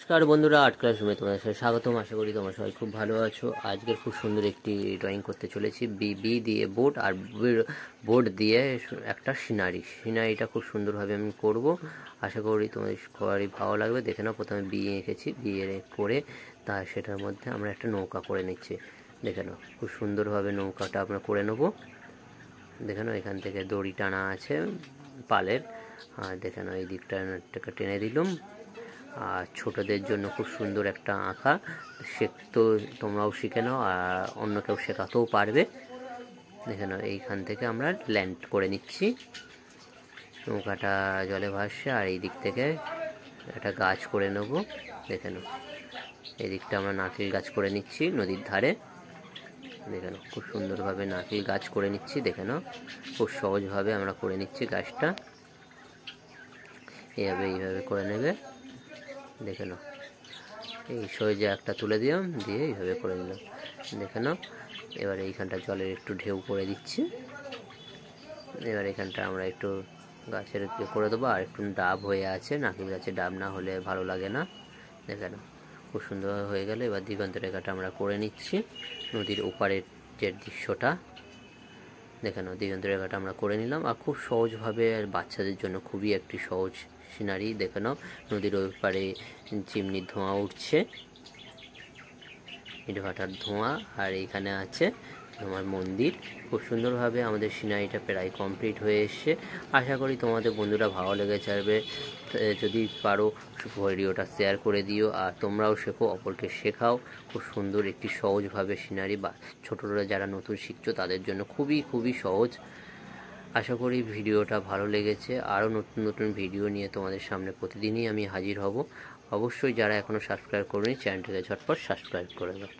নমস্কার বন্ধুরা, আর্ট ক্লাসরুমে তোমাদের সাথে স্বাগতম। আশা করি তোমরা সবাই খুব ভালো আছো। আজকের খুব সুন্দর একটি ড্রয়িং করতে চলেছি। বি দিয়ে বোট আর বোর্ড দিয়ে একটা সিনারিটা খুব সুন্দরভাবে আমি করব। আশা করি তোমাদের সবারই ভালো লাগবে। দেখে নাও, প্রথমে বি এঁকেছি, বি করে সেটার মধ্যে আমরা একটা নৌকা করে নিচ্ছি। দেখে নাও, খুব সুন্দরভাবে নৌকাটা আমরা করে নেবো। দেখে নাও, এখান থেকে দড়ি টানা আছে পালের, আর দেখে নাও এই দিকটা টেনে দিলাম। আর ছোটদের জন্য খুব সুন্দর একটা আঁকা, তো তোমরাও শিখে নাও আর অন্য কেউ শেখাতেও পারবে। দেখে নাও, এইখান থেকে আমরা ল্যান্ড করে নিচ্ছি, নৌকাটা জলে ভাসছে। আর এই দিক থেকে একটা গাছ করে নেব। দেখে নাও, এই দিকটা আমরা নারকেল গাছ করে নিচ্ছি নদীর ধারে। দেখে নাও, খুব সুন্দরভাবে নারকেল গাছ করে নিচ্ছি। দেখে নাও, খুব সহজভাবে আমরা করে নিচ্ছি গাছটা। এইভাবে করে নেবে। দেখে নাও, এই সহজে একটা তুলে দিলাম, দিয়ে এইভাবে করে নিলাম। দেখে নাও, এবার এইখানটা জলের একটু ঢেউ করে দিচ্ছি। এবার এখানটা আমরা একটু গাছের করে দেবো। আর একটু ডাব হয়ে আছে, নারকেল গাছের ডাব না হলে ভালো লাগে না। দেখে নাও, খুব সুন্দর হয়ে গেল। এবার দিগন্ত রেখাটা আমরা করে নিচ্ছি, নদীর ওপারের যে দৃশ্যটা। দেখে নাও, দিগন্ত রেখাটা আমরা করে নিলাম। আর খুব সহজভাবে, আর বাচ্চাদের জন্য খুবই একটি সহজ সিনারি। দেখে নাও, নদীর ওই পারে চিমনির ধোঁয়া উঠছে, ইটভাটার ধোঁয়া। আর এইখানে আছে তোমার মন্দির। খুব সুন্দরভাবে আমাদের সিনারিটা প্রায় কমপ্লিট হয়ে এসছে। আশা করি তোমাদের বন্ধুরা ভালো লেগে যাবে। যদি পারো ভিডিওটা শেয়ার করে দিও, আর তোমরাও শেখো, অপরকে শেখাও। খুব সুন্দর একটি সহজভাবে সিনারি, বা ছোটরা যারা নতুন শিখছো তাদের জন্য খুবই সহজ। আশা করি ভিডিওটা ভালো লেগেছে। আরও নতুন নতুন ভিডিও নিয়ে তোমাদের সামনে প্রতিদিনই আমি হাজির হব। অবশ্যই যারা এখনও সাবস্ক্রাইব করেনি, চ্যানেলটিকে ঝটপট সাবস্ক্রাইব করে দাও।